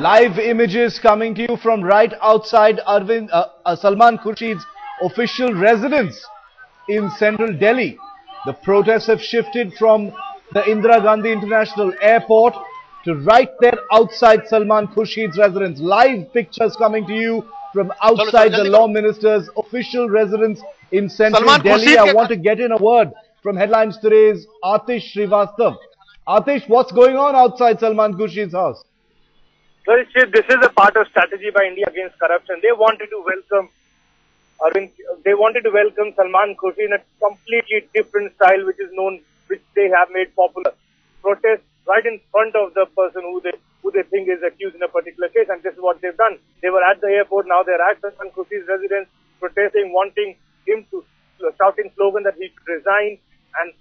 Live images coming to you from right outside Salman Khurshid's official residence in central Delhi. The protests have shifted from the Indira Gandhi International Airport to right there outside Salman Khurshid's residence. Live pictures coming to you from outside the Law Minister's official residence in central Delhi. I want to get in a word from Headlines Today's Atish Srivastav. Atish, what's going on outside Salman Khurshid's house? Well, this is a part of strategy by India against corruption. They wanted to welcome Salman Khurshid in a completely different style, which they have made popular. Protest right in front of the person who they think is accused in a particular case, and this is what they've done. They were at the airport, now they're at Salman Khurshid's residence, protesting, wanting him to shouting slogan that he should resign and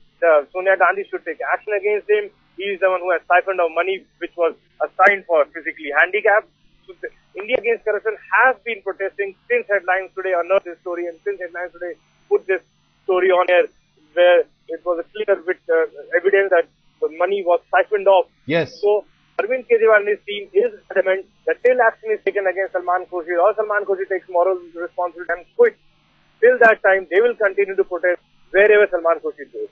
Sonia Gandhi should take action against him. He is the one who has siphoned out money which was assigned for physically handicapped. So India Against Corruption has been protesting since Headlines Today unearthed this story, and since Headlines Today put this story on air, where it was a clear evidence that the money was siphoned off. Yes. So Arvind Kejriwal and his team is adamant that till action is taken against Salman Khurshid or Salman Khurshid takes moral responsibility and quits, till that time they will continue to protest wherever Salman Khurshid goes.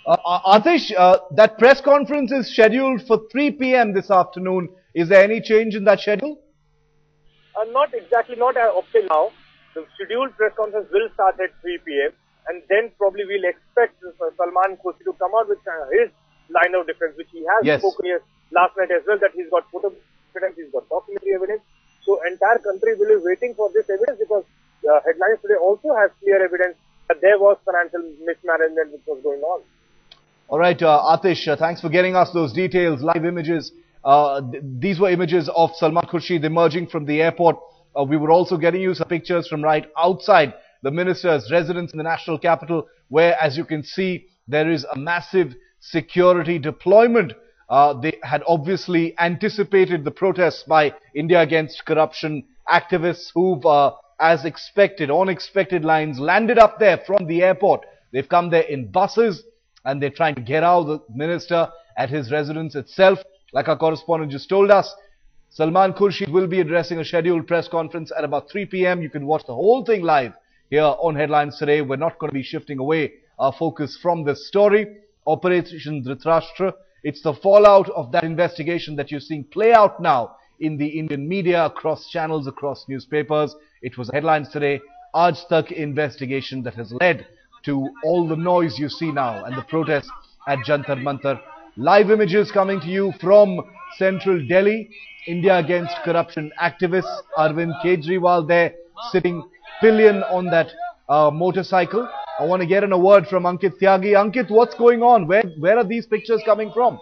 Atish, that press conference is scheduled for 3 p.m. this afternoon. Is there any change in that schedule? Not exactly, not up till now. The scheduled press conference will start at 3 p.m. and then probably we'll expect Salman Khurshid to come out with his line of defense, which he has spoken here last night as well, that he's got photo evidence, he's got documentary evidence. So entire country will be waiting for this evidence, because Headlines Today also has clear evidence that there was financial mismanagement which was going on. All right, Atish, thanks for getting us those details, live images. These were images of Salman Khurshid emerging from the airport. We were also getting you some pictures from right outside the minister's residence in the national capital, where, as you can see, there is a massive security deployment. They had obviously anticipated the protests by India Against Corruption activists who've, as expected, on expected lines, landed up there from the airport. They've come there in buses, and they're trying to get out the minister at his residence itself. Like our correspondent just told us, Salman Khurshid will be addressing a scheduled press conference at about 3 p.m. You can watch the whole thing live here on Headlines Today. We're not going to be shifting away our focus from this story. Operation Dhritarashtra. It's the fallout of that investigation that you're seeing play out now in the Indian media, across channels, across newspapers. It was Headlines Today, Aaj Tak investigation that has led to all the noise you see now and the protests at Jantar Mantar. Live images coming to you from central Delhi. India Against Corruption activists, Arvind Kejriwal there sitting pillion on that motorcycle. I want to get in a word from Ankit Tyagi. Ankit, what's going on? Where are these pictures coming from?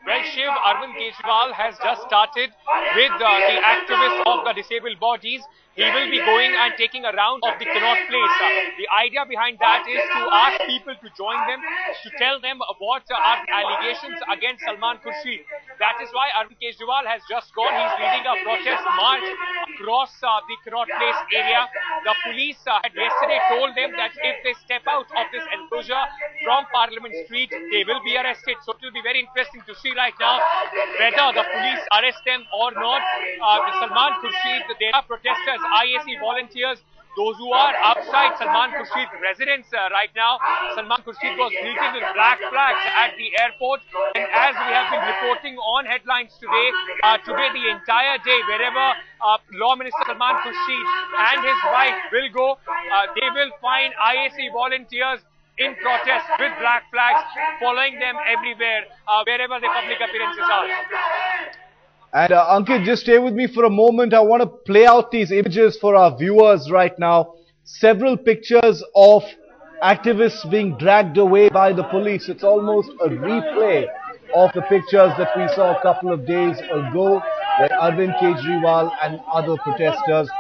Well, Shiv, Arvind Kejriwal has just started with the activists of the disabled bodies. He will be going and taking a round of the Connaught Place. The idea behind that is to ask people to join them, to tell them what are the allegations against Salman Khurshid. That is why Arvind Kejriwal has just gone. He's leading a protest march across the Connaught Place area. The police had yesterday told them that if they step out of this enclosure from Parliament Street, they will be arrested. So it will be very interesting to see right now whether the police arrest them or not. Salman Khurshid, there are protesters, IAC volunteers, those who are outside Salman Khurshid's residence right now. Salman Khurshid was greeted with black flags at the airport, and as we have been reporting on Headlines Today, today the entire day, wherever Law Minister Salman Khurshid and his wife will go, they will find IAC volunteers in protest with black flags, following them everywhere, wherever their public appearances are. And Ankit, just stay with me for a moment. I want to play out these images for our viewers right now. Several pictures of activists being dragged away by the police. It's almost a replay of the pictures that we saw a couple of days ago, where Arvind Kejriwal and other protesters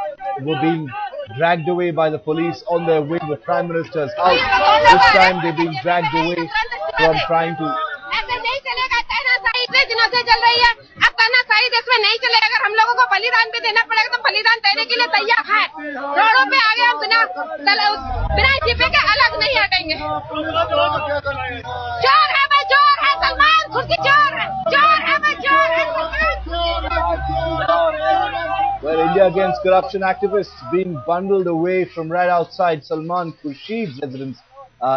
were being dragged away by the police on their way to the Prime Minister's house. This time they're being dragged away from trying to... इसमें नहीं चलेगा। अगर हम लोगों को बलिदान भी देना पड़ेगा तो बलिदान देने के लिए तैयार है। रोडों पे आगे हम बिना जिपे के अलग नहीं हटेंगे। चोर है भाई, चोर है, सलमान खुर्शीद चोर है। India Against Corruption activists being bundled away from right outside Salman Khurshid's residence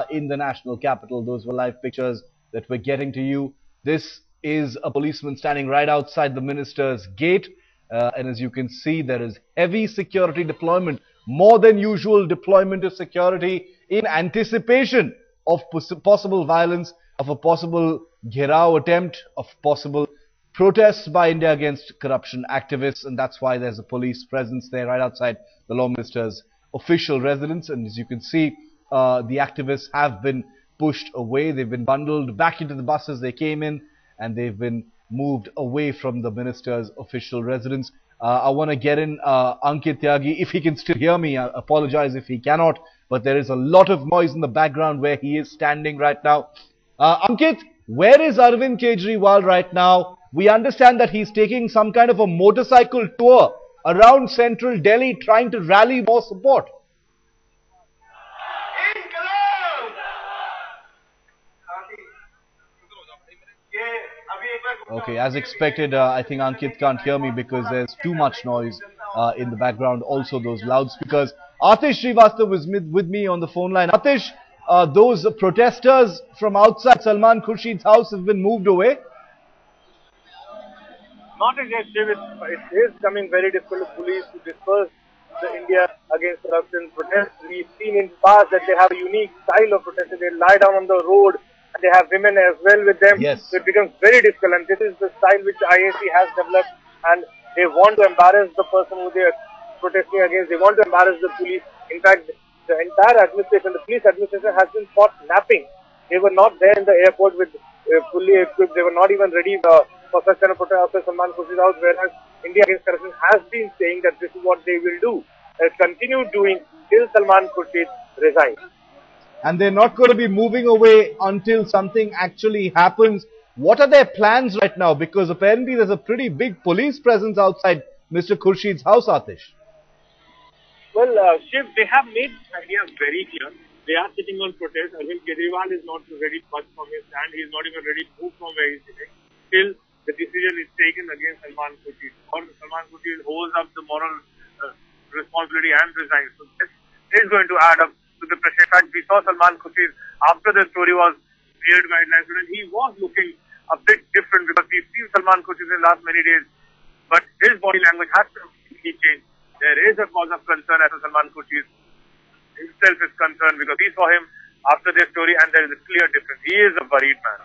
in the national capital. Those were live pictures that we're getting to you. This is a policeman standing right outside the minister's gate. And as you can see, there is heavy security deployment, more than usual deployment of security in anticipation of possible violence, of a possible Ghirao attempt, of possible protests by India Against Corruption activists. And that's why there's a police presence there right outside the Law Minister's official residence. And as you can see, the activists have been pushed away. They've been bundled back into the buses they came in, and they've been moved away from the minister's official residence. I want to get in Ankit Tyagi, if he can still hear me. I apologize if he cannot, but there is a lot of noise in the background where he is standing right now. Ankit, where is Arvind Kejriwal right now? We understand that he's taking some kind of a motorcycle tour around central Delhi trying to rally more support. Okay, as expected, I think Ankit can't hear me because there's too much noise in the background. Also, those loudspeakers. Atish Srivastav was with me on the phone line. Atish, those protesters from outside Salman Khurshid's house have been moved away. Not against Shiv, it is coming very difficult to police to disperse the India Against Corruption protests. We've seen in the past that they have a unique style of protesting. They lie down on the road. And they have women as well with them. Yes. So it becomes very difficult, and this is the style which IAC has developed, and they want to embarrass the person who they are protesting against. They want to embarrass the police. In fact, the entire administration, the police administration, has been caught napping. They were not there in the airport with fully equipped. They were not even ready for such kind of protest after Salman Khurshid's house, whereas India Against Corruption has been saying that this is what they will do. Continue doing till Salman Khurshid resigns. And they're not going to be moving away until something actually happens. What are their plans right now? Because apparently there's a pretty big police presence outside Mr. Khurshid's house, Atish. Well, Shiv, they have made this idea very clear. They are sitting on protest. Arvind Kejriwal is not ready to budge from his stand. He is not even ready to move from where he is sitting till the decision is taken against Salman Khurshid. Or Salman Khurshid holds up the moral responsibility and resigns. So this is going to add up to the pressure. In fact, we saw Salman Khurshid after the story was cleared guidelines, and he was looking a bit different because we've seen Salman Khurshid in the last many days, but his body language has completely changed. There is a cause of concern as Salman Khurshid himself is concerned because we saw him after this story, and there is a clear difference. He is a worried man.